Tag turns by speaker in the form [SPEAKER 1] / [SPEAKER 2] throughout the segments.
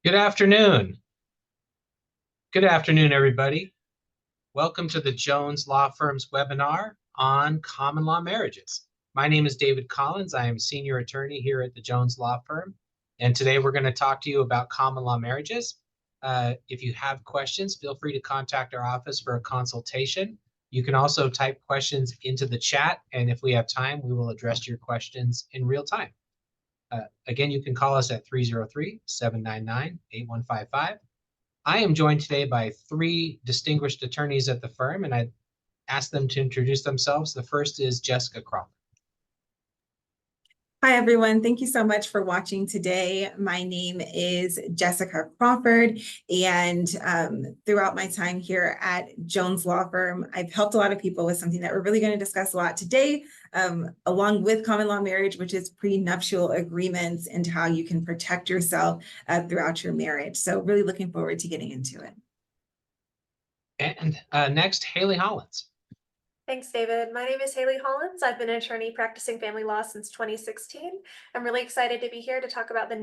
[SPEAKER 1] Good afternoon. Good afternoon, everybody. Welcome to the Jones Law Firm's webinar on common law marriages. My name is David Collins. I am senior attorney here at the Jones Law Firm. And today we're going to talk to you about common law marriages. If you have questions, feel free to contact our office for a consultation. You can also type questions into the chat, and if we have time, we will address your questions in real time. Again, you can call us at 303-799-8155. I am joined today by three distinguished attorneys at the firm, and I asked them to introduce themselves. The first is Jessica Crawford.
[SPEAKER 2] Hi, everyone. Thank you so much for watching today. My name is Jessica Crawford, and throughout my time here at Jones Law Firm, I've helped a lot of people with something that we're really going to discuss a lot today, along with common law marriage, which is prenuptial agreements and how you can protect yourself throughout your marriage. So really looking forward to getting into it.
[SPEAKER 1] And next, Haley Hollins.
[SPEAKER 3] Thanks, David. My name is Haley Hollins. I've been an attorney practicing family law since 2016. I'm really excited to be here to talk about the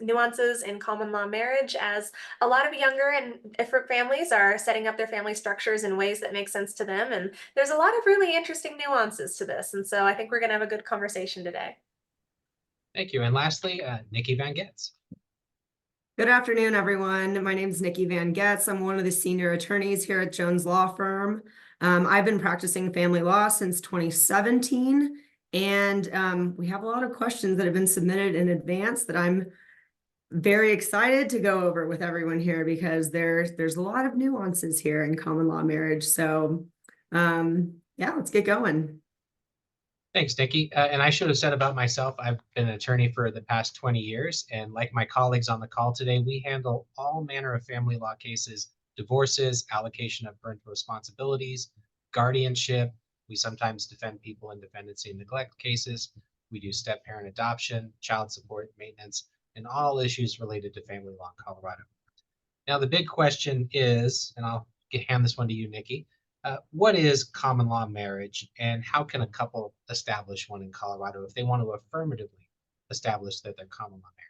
[SPEAKER 3] nuances in common law marriage, as a lot of younger and different families are setting up their family structures in ways that make sense to them. And there's a lot of really interesting nuances to this. And so I think we're going to have a good conversation today.
[SPEAKER 1] Thank you. And lastly, Nikki Van Getz.
[SPEAKER 4] Good afternoon, everyone. My name is Nikki Van Getz. I'm one of the senior attorneys here at Jones Law Firm. I've been practicing family law since 2017, and we have a lot of questions that have been submitted in advance that I'm very excited to go over with everyone here, because there's a lot of nuances here in common law marriage. So yeah, let's get going.
[SPEAKER 1] Thanks, Nikki. And I should have said about myself, I've been an attorney for the past 20 years. And like my colleagues on the call today, we handle all manner of family law cases: divorces, allocation of parental responsibilities, guardianship. We sometimes defend people in dependency and neglect cases. We do step-parent adoption, child support, maintenance, and all issues related to family law in Colorado. Now, the big question is, and I'll hand this one to you, Nikki, what is common law marriage, and how can a couple establish one in Colorado if they want to affirmatively establish that they're common law married?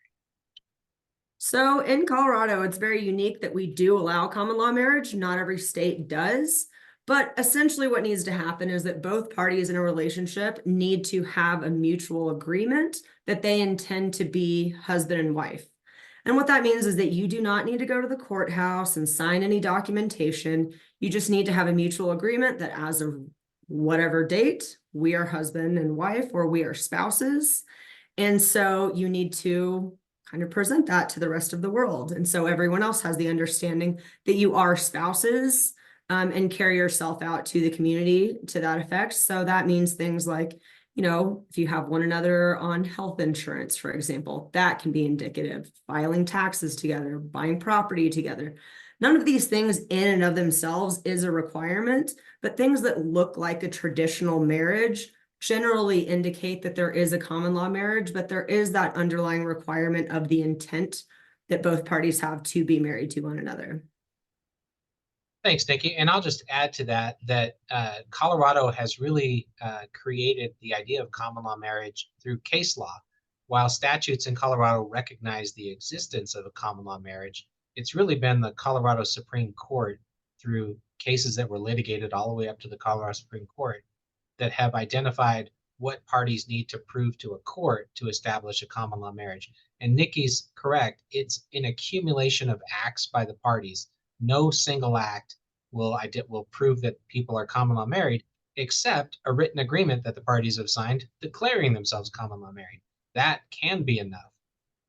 [SPEAKER 4] So in Colorado, it's very unique that we do allow common law marriage. Not every state does. But essentially what needs to happen is that both parties in a relationship need to have a mutual agreement that they intend to be husband and wife. And what that means is that you do not need to go to the courthouse and sign any documentation. You just need to have a mutual agreement that as of whatever date, we are husband and wife, or we are spouses. And so you need to kind of present that to the rest of the world. And so everyone else has the understanding that you are spouses, and carry yourself out to the community to that effect. So that means things like, if you have one another on health insurance, for example, that can be indicative. Filing taxes together, buying property together. None of these things in and of themselves is a requirement, but things that look like a traditional marriage generally indicate that there is a common law marriage, but there is that underlying requirement of the intent that both parties have to be married to one another.
[SPEAKER 1] Thanks, Nikki. And I'll just add to that Colorado has really created the idea of common law marriage through case law. While statutes in Colorado recognize the existence of a common law marriage, it's really been the Colorado Supreme Court, through cases that were litigated all the way up to the Colorado Supreme Court, that have identified what parties need to prove to a court to establish a common law marriage. And Nikki's correct. It's an accumulation of acts by the parties. No single act will prove that people are common law married, except a written agreement that the parties have signed declaring themselves common law married. That can be enough.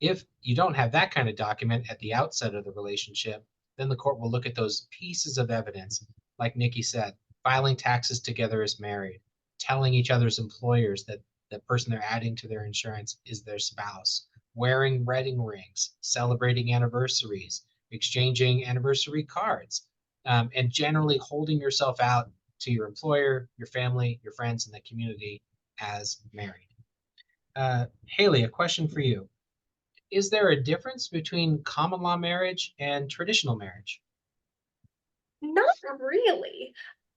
[SPEAKER 1] If you don't have that kind of document at the outset of the relationship, then the court will look at those pieces of evidence, like Nikki said, filing taxes together as married, telling each other's employers that the person they're adding to their insurance is their spouse, wearing wedding rings, celebrating anniversaries, exchanging anniversary cards, and generally holding yourself out to your employer, your family, your friends, and the community as married. Haley, a question for you. Is there a difference between common law marriage and traditional marriage?
[SPEAKER 3] Not really.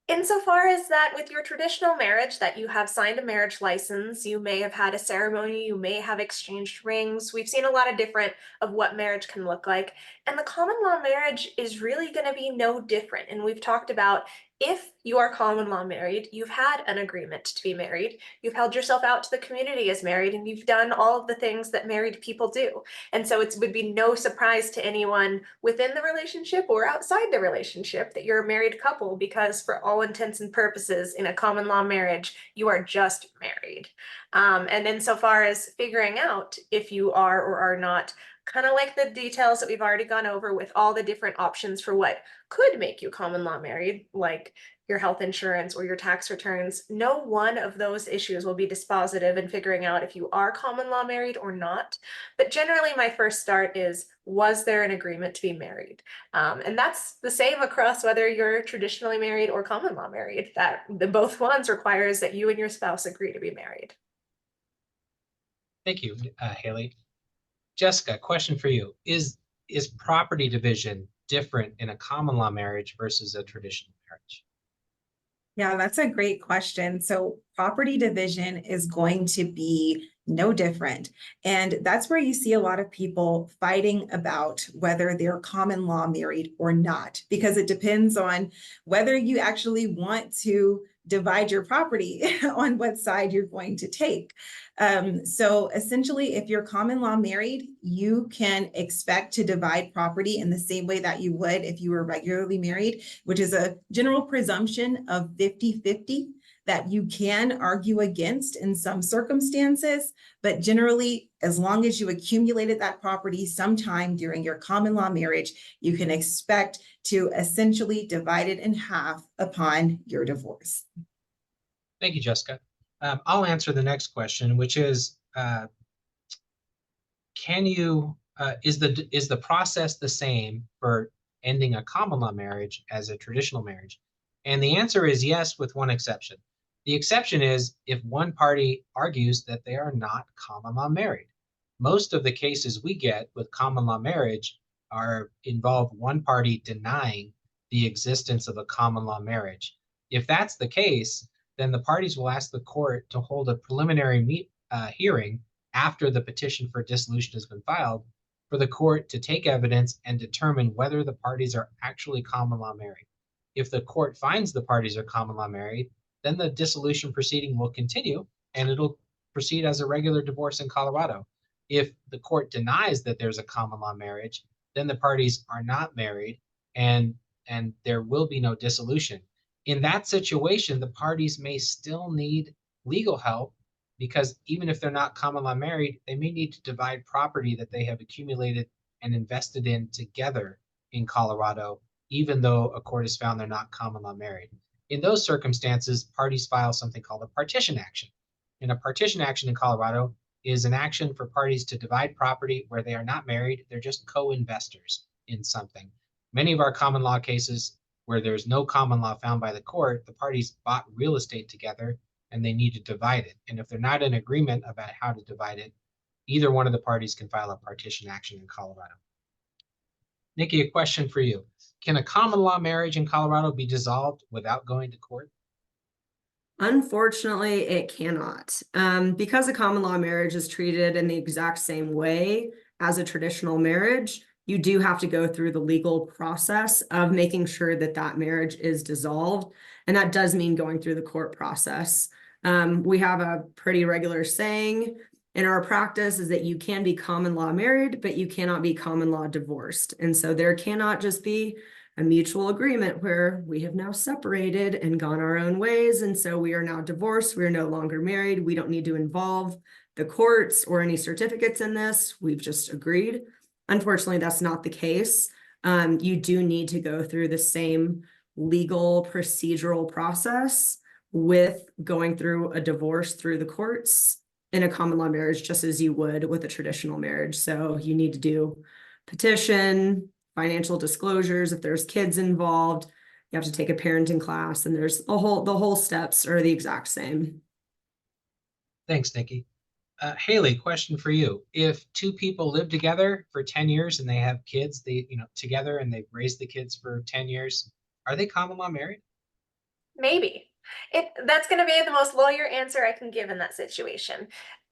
[SPEAKER 3] Insofar as that with your traditional marriage, that you have signed a marriage license, you may have had a ceremony, you may have exchanged rings. We've seen a lot of different of what marriage can look like. And the common law marriage is really going to be no different. And we've talked about if you are common law married, you've had an agreement to be married, you've held yourself out to the community as married, and you've done all of the things that married people do. And so it would be no surprise to anyone within the relationship or outside the relationship that you're a married couple, because for all intents and purposes, in a common law marriage, you are just married. And insofar as figuring out if you are or are not, kind of like the details that we've already gone over with all the different options for what could make you common law married, like your health insurance or your tax returns, no one of those issues will be dispositive in figuring out if you are common law married or not. But generally, my first start is, was there an agreement to be married? And that's the same across whether you're traditionally married or common law married. That the both ones requires that you and your spouse agree to be married.
[SPEAKER 1] Thank you, Haley. Jessica, question for you. Is property division different in a common law marriage versus a traditional marriage?
[SPEAKER 2] Yeah, that's a great question. So property division is going to be no different. And that's where you see a lot of people fighting about whether they're common law married or not, because it depends on whether you actually want to divide your property on what side you're going to take. So essentially, if you're common law married, you can expect to divide property in the same way that you would if you were regularly married, which is a general presumption of 50-50 that you can argue against in some circumstances. But generally, as long as you accumulated that property sometime during your common law marriage, you can expect to essentially divide it in half upon your divorce.
[SPEAKER 1] Thank you, Jessica. I'll answer the next question, which is, is the process the same for ending a common law marriage as a traditional marriage? And the answer is yes, with one exception. The exception is if one party argues that they are not common law married. Most of the cases we get with common law marriage involve one party denying the existence of a common law marriage. If that's the case, then the parties will ask the court to hold a preliminary hearing after the petition for dissolution has been filed for the court to take evidence and determine whether the parties are actually common law married. If the court finds the parties are common law married, then the dissolution proceeding will continue and it'll proceed as a regular divorce in Colorado. If the court denies that there's a common law marriage, then the parties are not married and there will be no dissolution. In that situation, the parties may still need legal help because even if they're not common law married, they may need to divide property that they have accumulated and invested in together in Colorado, even though a court has found they're not common law married. In those circumstances, parties file something called a partition action. And a partition action in Colorado is an action for parties to divide property where they are not married, they're just co-investors in something. Many of our common law cases where there's no common law found by the court, the parties bought real estate together and they need to divide it. And if they're not in agreement about how to divide it, either one of the parties can file a partition action in Colorado. Nikki, a question for you. Can a common law marriage in Colorado be dissolved without going to court?
[SPEAKER 4] Unfortunately, it cannot. Because a common law marriage is treated in the exact same way as a traditional marriage, you do have to go through the legal process of making sure that that marriage is dissolved. And that does mean going through the court process. We have a pretty regular saying in our practice is that you can be common law married, but you cannot be common law divorced. And so there cannot just be a mutual agreement where we have now separated and gone our own ways. And so we are now divorced. We are no longer married. We don't need to involve the courts or any certificates in this. We've just agreed. Unfortunately, that's not the case. You do need to go through the same legal procedural process with going through a divorce through the courts in a common law marriage, just as you would with a traditional marriage. So you need to do petition, financial disclosures. If there's kids involved, you have to take a parenting class, and there's the whole steps are the exact same.
[SPEAKER 1] Thanks, Nikki. Haley, question for you. If two people live together for 10 years and they have kids, together and they've raised the kids for 10 years, are they common law married?
[SPEAKER 3] Maybe. That's going to be the most lawyer answer I can give in that situation.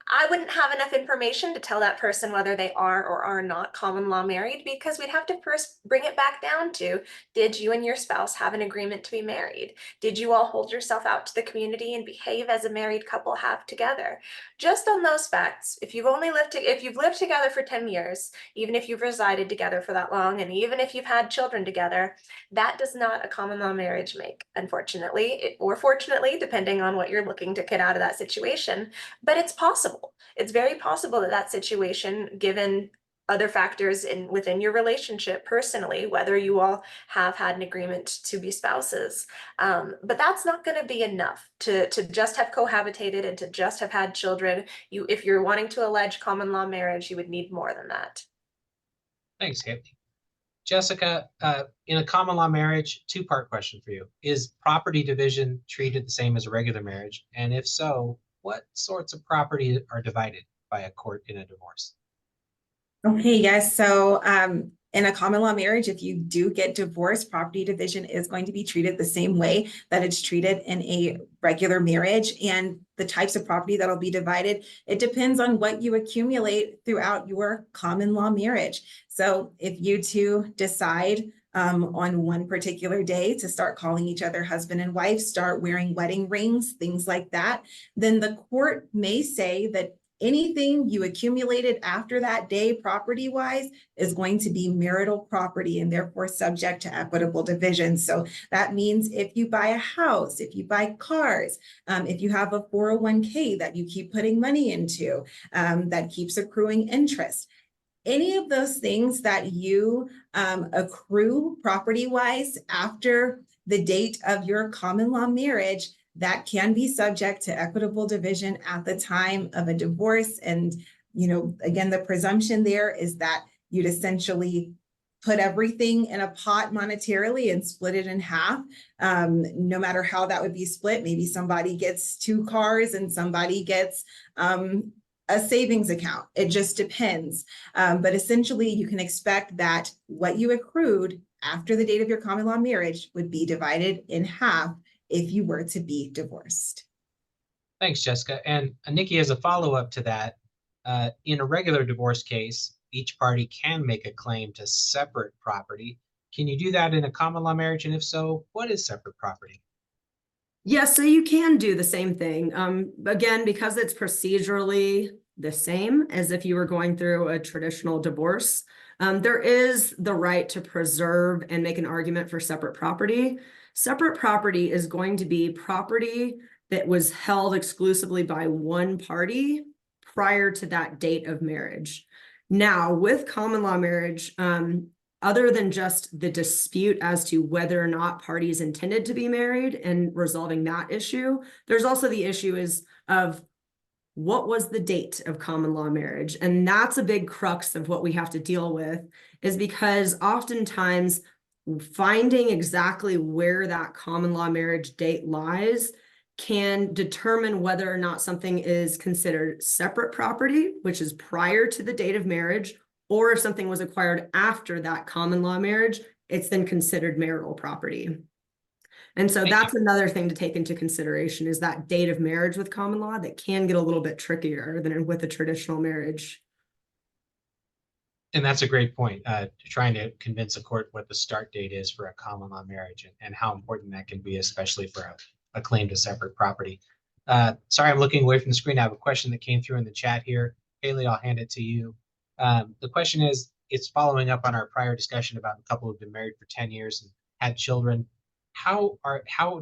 [SPEAKER 3] I wouldn't have enough information to tell that person whether they are or are not common law married, because we'd have to first bring it back down to, did you and your spouse have an agreement to be married? Did you all hold yourself out to the community and behave as a married couple have together? Just on those facts, if you've lived together for 10 years, even if you've resided together for that long, and even if you've had children together, that does not a common law marriage make, unfortunately, or fortunately, depending on what you're looking to get out of that situation. But it's possible. It's very possible that that situation, given other factors within your relationship personally, whether you all have had an agreement to be spouses, but that's not going to be enough to just have cohabitated and to just have had children. If you're wanting to allege common law marriage, you would need more than that.
[SPEAKER 1] Thanks, Haley. Jessica, in a common law marriage, two-part question for you. Is property division treated the same as a regular marriage? And if so, what sorts of property are divided by a court in a divorce?
[SPEAKER 2] Okay, yes. So in a common law marriage, if you do get divorced, property division is going to be treated the same way that it's treated in a regular marriage. And the types of property that'll be divided, it depends on what you accumulate throughout your common law marriage. So if you two decide on one particular day to start calling each other husband and wife, start wearing wedding rings, things like that, then the court may say that anything you accumulated after that day property-wise is going to be marital property and therefore subject to equitable division. So that means if you buy a house, if you buy cars, if you have a 401k that you keep putting money into, that keeps accruing interest, any of those things that you accrue property-wise after the date of your common law marriage, that can be subject to equitable division at the time of a divorce. And, again, the presumption there is that you'd essentially put everything in a pot monetarily and split it in half. No matter how that would be split, maybe somebody gets 2 cars and somebody gets a savings account. It just depends. But essentially, you can expect that what you accrued after the date of your common law marriage would be divided in half if you were to be divorced.
[SPEAKER 1] Thanks, Jessica. And Nikki, as a follow-up to that, in a regular divorce case, each party can make a claim to separate property. Can you do that in a common law marriage? And if so, what is separate property?
[SPEAKER 4] Yes, so you can do the same thing. Again, because it's procedurally the same as if you were going through a traditional divorce, there is the right to preserve and make an argument for separate property. Separate property is going to be property that was held exclusively by one party prior to that date of marriage. Now, with common law marriage, other than just the dispute as to whether or not parties intended to be married and resolving that issue, there's also the issue of what was the date of common law marriage? And that's a big crux of what we have to deal with, is because oftentimes finding exactly where that common law marriage date lies can determine whether or not something is considered separate property, which is prior to the date of marriage, or if something was acquired after that common law marriage, it's then considered marital property. And so that's another thing to take into consideration, is that date of marriage with common law that can get a little bit trickier than with a traditional marriage.
[SPEAKER 1] And that's a great point, trying to convince a court what the start date is for a common law marriage and how important that can be, especially for a claim to separate property. Sorry, I'm looking away from the screen. I have a question that came through in the chat here. Haley, I'll hand it to you. The question is, it's following up on our prior discussion about a couple who've been married for 10 years and had children. How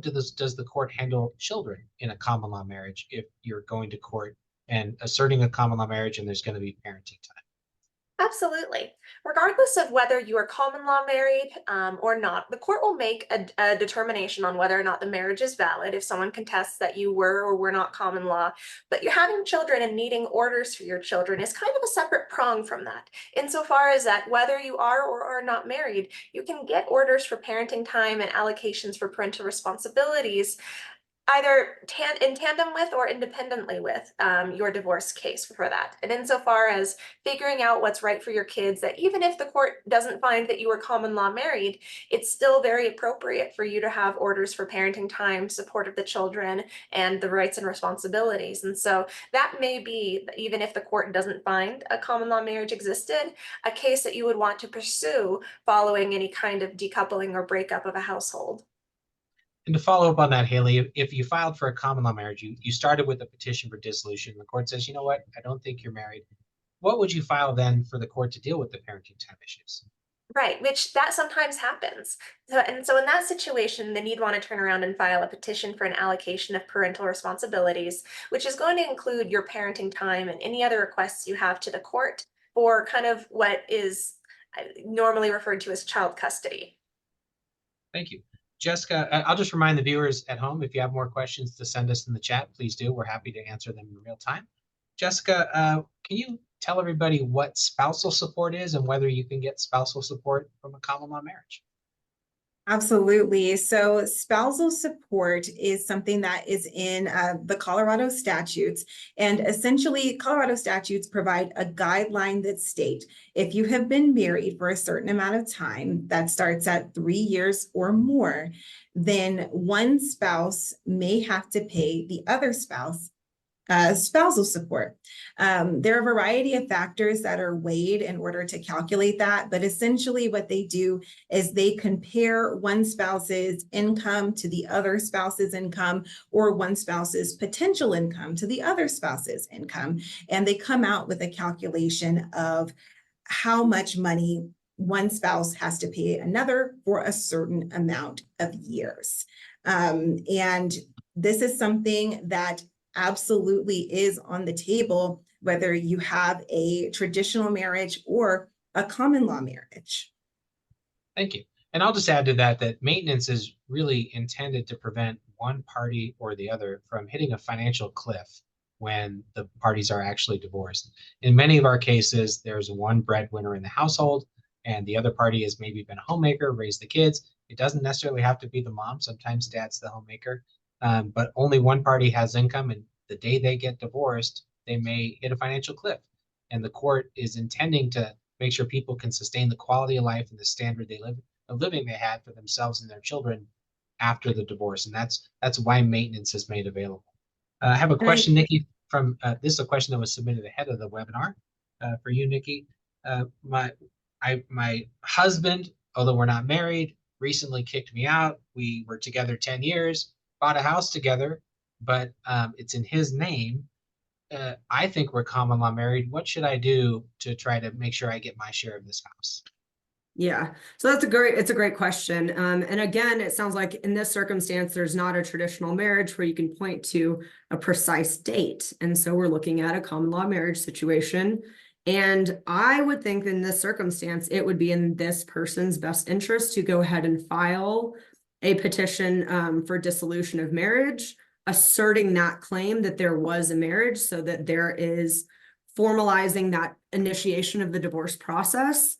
[SPEAKER 1] does the court handle children in a common law marriage if you're going to court and asserting a common law marriage and there's going to be parenting time?
[SPEAKER 3] Absolutely. Regardless of whether you are common law married or not, the court will make a determination on whether or not the marriage is valid if someone contests that you were or were not common law. But you're having children and needing orders for your children is kind of a separate prong from that. Insofar as that whether you are or are not married, you can get orders for parenting time and allocations for parental responsibilities either in tandem with or independently with your divorce case for that. And insofar as figuring out what's right for your kids, that even if the court doesn't find that you were common law married, it's still very appropriate for you to have orders for parenting time, support of the children, and the rights and responsibilities. And so that may be, even if the court doesn't find a common law marriage existed, a case that you would want to pursue following any kind of decoupling or breakup of a household.
[SPEAKER 1] And to follow up on that, Haley, if you filed for a common law marriage, you started with a petition for dissolution. The court says, you know what, I don't think you're married. What would you file then for the court to deal with the parenting time issues?
[SPEAKER 3] Right, which that sometimes happens. So in that situation, then you'd want to turn around and file a petition for an allocation of parental responsibilities, which is going to include your parenting time and any other requests you have to the court for kind of what is normally referred to as child custody.
[SPEAKER 1] Thank you. Jessica, I'll just remind the viewers at home, if you have more questions to send us in the chat, please do. We're happy to answer them in real time. Jessica, can you tell everybody what spousal support is and whether you can get spousal support from a common law marriage?
[SPEAKER 2] Absolutely. So spousal support is something that is in the Colorado statutes. And essentially, Colorado statutes provide a guideline that state if you have been married for a certain amount of time, that starts at 3 years or more, then one spouse may have to pay the other spouse spousal support. There are a variety of factors that are weighed in order to calculate that, but essentially what they do is they compare one spouse's income to the other spouse's income, or one spouse's potential income to the other spouse's income, and they come out with a calculation of how much money one spouse has to pay another for a certain amount of years. And this is something that absolutely is on the table, whether you have a traditional marriage or a common law marriage.
[SPEAKER 1] Thank you. And I'll just add to that that maintenance is really intended to prevent one party or the other from hitting a financial cliff when the parties are actually divorced. In many of our cases, there's one breadwinner in the household, and the other party has maybe been a homemaker, raised the kids. It doesn't necessarily have to be the mom. Sometimes dad's the homemaker. But only one party has income, and the day they get divorced, they may hit a financial cliff. And the court is intending to make sure people can sustain the quality of life and the standard of living they had for themselves and their children after the divorce. And that's why maintenance is made available. I have a question, Nikki, from this is a question that was submitted ahead of the webinar for you, Nikki. My husband, although we're not married, recently kicked me out. We were together 10 years. Bought a house together, but it's in his name. I think we're common law married. What should I do to try to make sure I get my share of this house?
[SPEAKER 4] Yeah, so it's a great question. And again, it sounds like in this circumstance, there's not a traditional marriage where you can point to a precise date. And so we're looking at a common law marriage situation. And I would think in this circumstance, it would be in this person's best interest to go ahead and file a petition for dissolution of marriage, asserting that claim that there was a marriage, so that there is formalizing that initiation of the divorce process,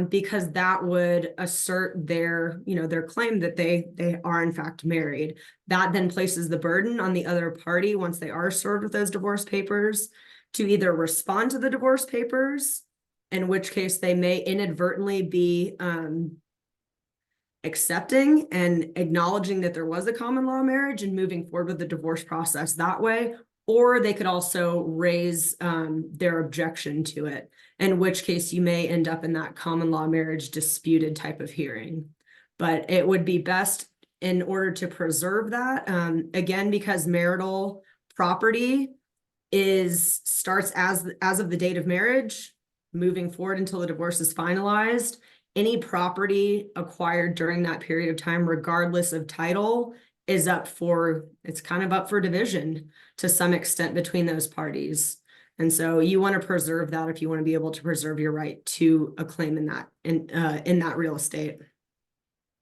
[SPEAKER 4] because that would assert their claim that they are in fact married. That then places the burden on the other party, once they are served with those divorce papers, to either respond to the divorce papers, in which case they may inadvertently be accepting and acknowledging that there was a common law marriage and moving forward with the divorce process that way, or they could also raise their objection to it, in which case you may end up in that common law marriage disputed type of hearing. But it would be best, in order to preserve that, again, because marital property starts as of the date of marriage, moving forward until the divorce is finalized. Any property acquired during that period of time, regardless of title, is it's kind of up for division to some extent between those parties. And so you want to preserve that if you want to be able to preserve your right to a claim in that real estate.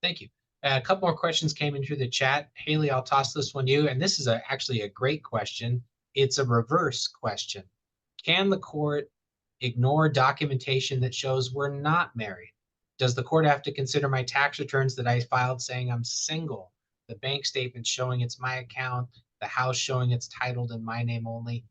[SPEAKER 1] Thank you. A couple more questions came in through the chat. Haley, I'll toss this one to you. And this is actually a great question. It's a reverse question. Can the court ignore documentation that shows we're not married? Does the court have to consider my tax returns that I filed saying I'm single? the bank statement showing it's my account, the house showing it's titled in my name only.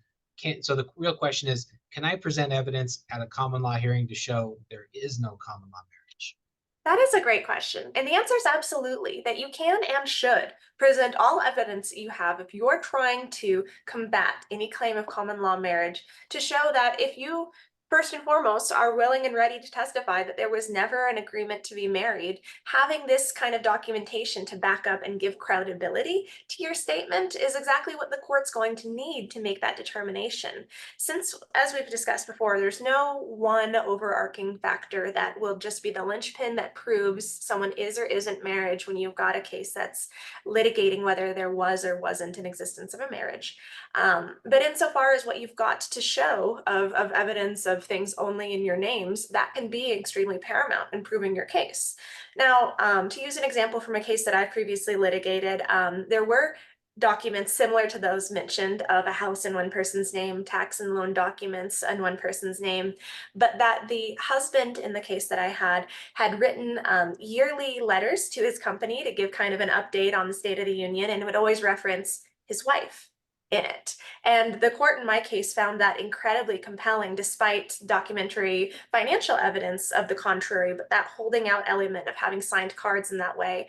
[SPEAKER 1] So the real question is, can I present evidence at a common law hearing to show there is no common law marriage?
[SPEAKER 3] That is a great question. And the answer is absolutely, that you can and should present all evidence you have if you're trying to combat any claim of common law marriage, to show that if you first and foremost are willing and ready to testify that there was never an agreement to be married, having this kind of documentation to back up and give credibility to your statement is exactly what the court's going to need to make that determination. Since, as we've discussed before, there's no one overarching factor that will just be the linchpin that proves someone is or isn't married when you've got a case that's litigating whether there was or wasn't an existence of a marriage. But insofar as what you've got to show of evidence of things only in your names, that can be extremely paramount in proving your case. Now, to use an example from a case that I previously litigated, there were documents similar to those mentioned of a house in one person's name, tax and loan documents in one person's name, but that the husband in the case that I had written yearly letters to his company to give kind of an update on the State of the Union, and would always reference his wife in it. And the court in my case found that incredibly compelling, despite documentary financial evidence of the contrary. But that holding out element of having signed cards in that way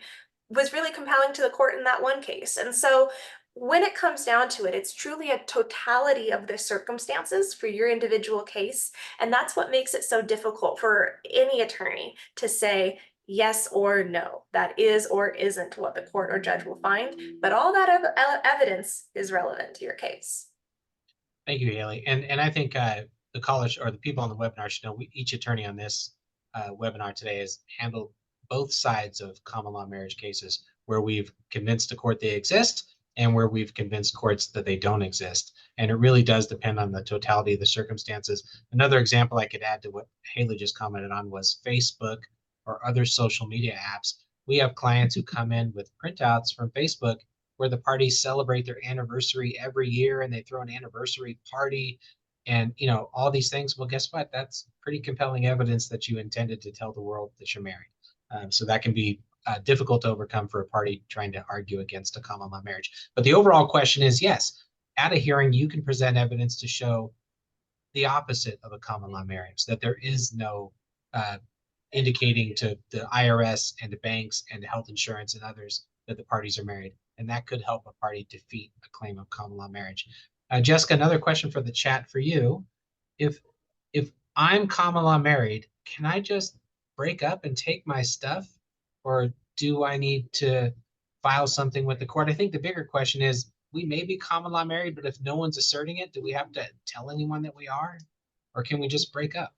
[SPEAKER 3] was really compelling to the court in that one case. And so when it comes down to it, it's truly a totality of the circumstances for your individual case. And that's what makes it so difficult for any attorney to say yes or no, that is or isn't what the court or judge will find. But all that evidence is relevant to your case.
[SPEAKER 1] Thank you, Haley. And I think the callers or the people on the webinar should know each attorney on this webinar today has handled both sides of common law marriage cases, where we've convinced the court they exist and where we've convinced courts that they don't exist. And it really does depend on the totality of the circumstances. Another example I could add to what Haley just commented on was Facebook or other social media apps. We have clients who come in with printouts from Facebook where the parties celebrate their anniversary every year and they throw an anniversary party and, you know, all these things. Well, guess what? That's pretty compelling evidence that you intended to tell the world that you're married. So that can be difficult to overcome for a party trying to argue against a common law marriage. But the overall question is, yes, at a hearing, you can present evidence to show the opposite of a common law marriage, that there is no indicating to the IRS and to banks and to health insurance and others that the parties are married. And that could help a party defeat a claim of common law marriage. Jessica, another question for the chat for you. If I'm common law married, can I just break up and take my stuff? Or do I need to file something with the court? I think the bigger question is, we may be common law married, but if no one's asserting it, do we have to tell anyone that we are? Or can we just break up?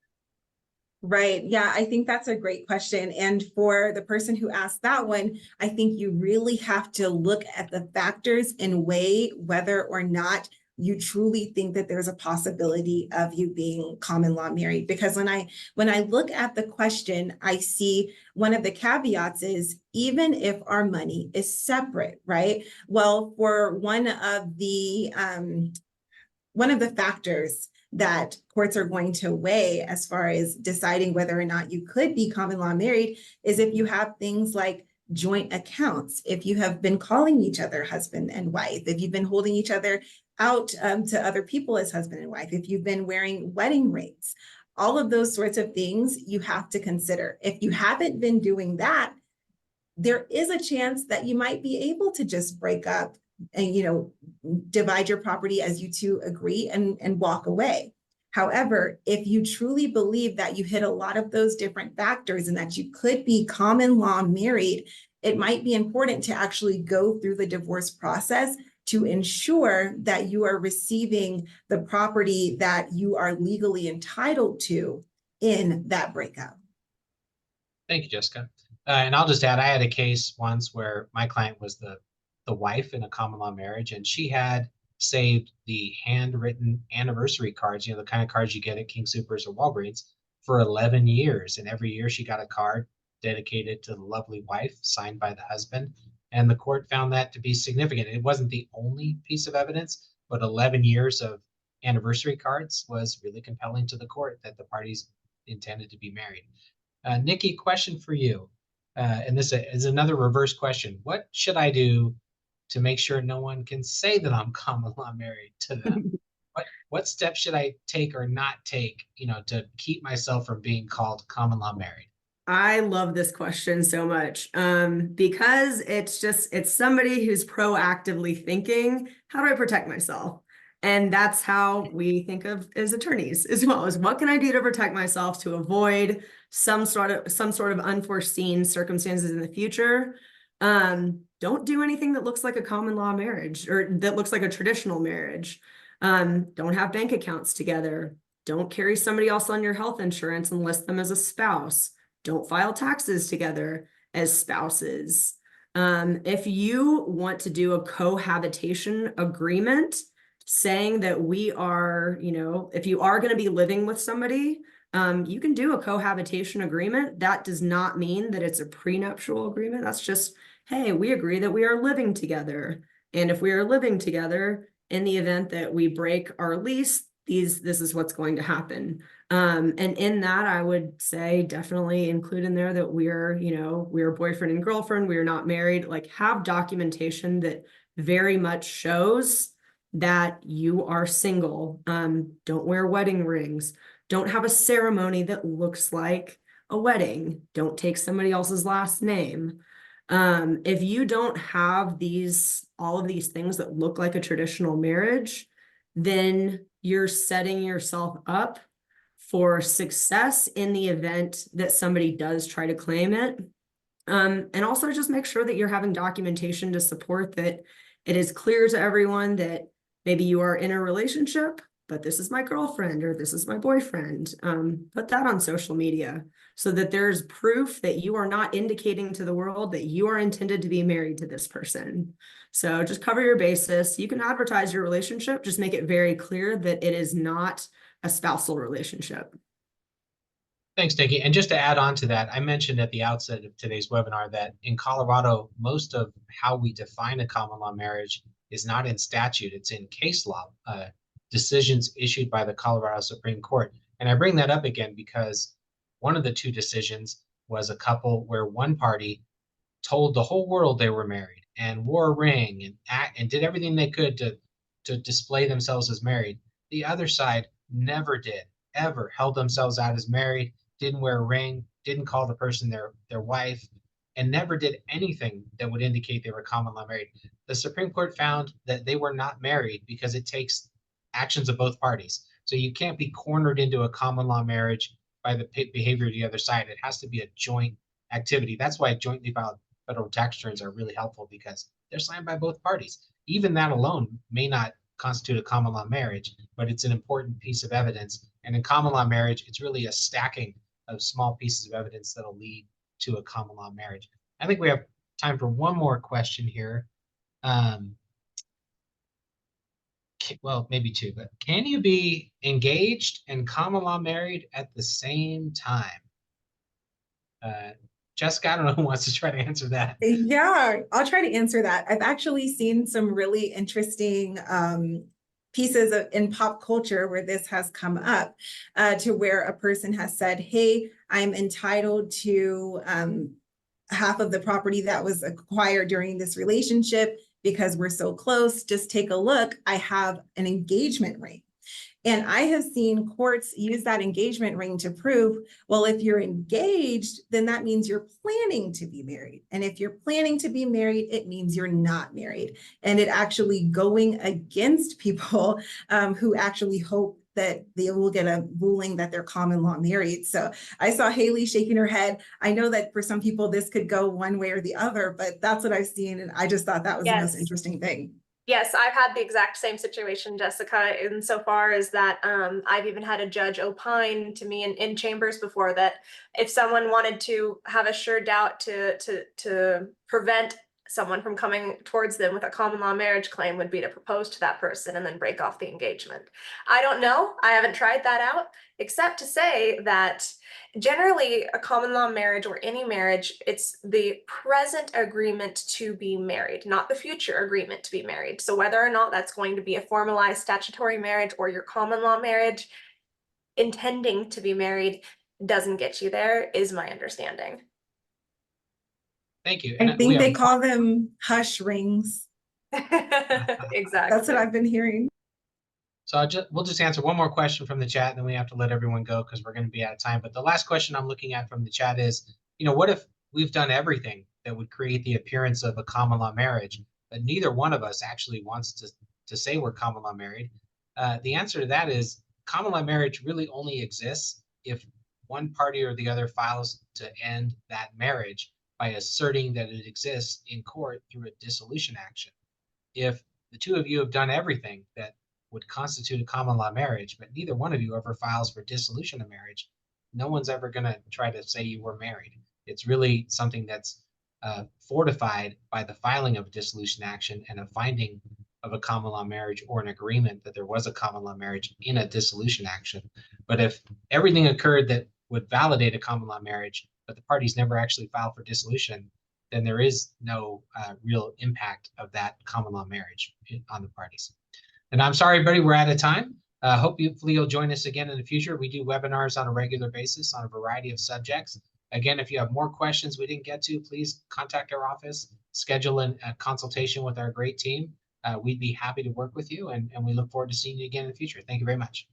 [SPEAKER 2] Right. Yeah, I think that's a great question. And for the person who asked that one, I think you really have to look at the factors and weigh whether or not you truly think that there's a possibility of you being common law married. Because when I look at the question, I see one of the caveats is, even if our money is separate, right? Well, for one of the factors that courts are going to weigh as far as deciding whether or not you could be common law married is if you have things like joint accounts, if you have been calling each other husband and wife, if you've been holding each other out to other people as husband and wife, if you've been wearing wedding rings, all of those sorts of things you have to consider. If you haven't been doing that, there is a chance that you might be able to just break up and, you know, divide your property as you two agree and walk away. However, if you truly believe that you hit a lot of those different factors and that you could be common law married, it might be important to actually go through the divorce process to ensure that you are receiving the property that you are legally entitled to in that breakup.
[SPEAKER 1] Thank you, Jessica. And I'll just add, I had a case once where my client was the wife in a common law marriage, and she had saved the handwritten anniversary cards, you know, the kind of cards you get at King Soopers or Walgreens, for 11 years. And every year she got a card dedicated to the lovely wife, signed by the husband. And the court found that to be significant. It wasn't the only piece of evidence, but 11 years of anniversary cards was really compelling to the court that the parties intended to be married. Nikki, question for you. and this is another reverse question. What should I do to make sure no one can say that I'm common law married to them? What steps should I take or not take, to keep myself from being called common law married?
[SPEAKER 4] I love this question so much because it's somebody who's proactively thinking, how do I protect myself? And that's how we think of as attorneys as well, as what can I do to protect myself to avoid some sort of unforeseen circumstances in the future. Don't do anything that looks like a common law marriage or that looks like a traditional marriage. Don't have bank accounts together. Don't carry somebody else on your health insurance and list them as a spouse. Don't file taxes together as spouses. If you want to do a cohabitation agreement, saying that we are, if you are going to be living with somebody, you can do a cohabitation agreement. That does not mean that it's a prenuptial agreement. That's just, hey, we agree that we are living together. And if we are living together, in the event that we break our lease, this is what's going to happen. And in that, I would say definitely include in there that we're boyfriend and girlfriend. We are not married. Like, have documentation that very much shows that you are single. Don't wear wedding rings. Don't have a ceremony that looks like a wedding. Don't take somebody else's last name. If you don't have all of these things that look like a traditional marriage, then you're setting yourself up for success in the event that somebody does try to claim it. And also just make sure that you're having documentation to support that it is clear to everyone that maybe you are in a relationship, but this is my girlfriend or this is my boyfriend. Put that on social media so that there's proof that you are not indicating to the world that you are intended to be married to this person. So just cover your basis. You can advertise your relationship, just make it very clear that it is not a spousal relationship.
[SPEAKER 1] Thanks, Nikki. And just to add on to that, I mentioned at the outset of today's webinar that in Colorado, most of how we define a common law marriage is not in statute, it's in case law, decisions issued by the Colorado Supreme Court. And I bring that up again because one of the two decisions was a couple where one party told the whole world they were married and wore a ring and did everything they could to display themselves as married. The other side never did, ever held themselves out as married, didn't wear a ring, didn't call the person their wife, and never did anything that would indicate they were common law married. The Supreme Court found that they were not married because it takes actions of both parties. So you can't be cornered into a common law marriage by the behavior of the other side. It has to be a joint activity. That's why jointly filed federal tax returns are really helpful because they're signed by both parties. Even that alone may not constitute a common law marriage, but it's an important piece of evidence. And in common law marriage, it's really a stacking of small pieces of evidence that'll lead to a common law marriage. I think we have time for one more question here. Well, maybe two, but can you be engaged and common law married at the same time? Jessica, I don't know who wants to try to answer that.
[SPEAKER 2] Yeah, I'll try to answer that. I've actually seen some really interesting pieces in pop culture where this has come up to where a person has said, hey, I'm entitled to half of the property that was acquired during this relationship because we're so close. Just take a look. I have an engagement ring. And I have seen courts use that engagement ring to prove, well, if you're engaged, then that means you're planning to be married. And if you're planning to be married, it means you're not married. And it actually going against people who actually hope that they will get a ruling that they're common law married. So I saw Haley shaking her head. I know that for some people, this could go one way or the other, but that's what I've seen. And I just thought that was the most interesting thing.
[SPEAKER 3] Yes, I've had the exact same situation, Jessica, insofar as that I've even had a judge opine to me in chambers before that if someone wanted to have a sure doubt to prevent someone from coming towards them with a common law marriage claim would be to propose to that person and then break off the engagement. I don't know. I haven't tried that out, except to say that generally a common law marriage or any marriage, it's the present agreement to be married, not the future agreement to be married. So whether or not that's going to be a formalized statutory marriage or your common law marriage, intending to be married doesn't get you there, is my understanding.
[SPEAKER 1] Thank you.
[SPEAKER 2] I
[SPEAKER 1] And we
[SPEAKER 2] think
[SPEAKER 1] have
[SPEAKER 2] they call them hush rings.
[SPEAKER 3] Exactly.
[SPEAKER 2] That's what I've been hearing.
[SPEAKER 1] So we'll just answer one more question from the chat, and then we have to let everyone go because we're going to be out of time. But the last question I'm looking at from the chat is, what if we've done everything that would create the appearance of a common law marriage, but neither one of us actually wants to say we're common law married? The answer to that is common law marriage really only exists if one party or the other files to end that marriage by asserting that it exists in court through a dissolution action. If the two of you have done everything that would constitute a common law marriage, but neither one of you ever files for dissolution of marriage, no one's ever going to try to say you were married. It's really something that's fortified by the filing of a dissolution action and a finding of a common law marriage or an agreement that there was a common law marriage in a dissolution action. But if everything occurred that would validate a common law marriage, but the parties never actually filed for dissolution, then there is no real impact of that common law marriage on the parties. And I'm sorry, everybody, we're out of time. Hopefully you'll join us again in the future. We do webinars on a regular basis on a variety of subjects. Again, if you have more questions we didn't get to, please contact our office, schedule a consultation with our great team. We'd be happy to work with you, and we look forward to seeing you again in the future. Thank you very much.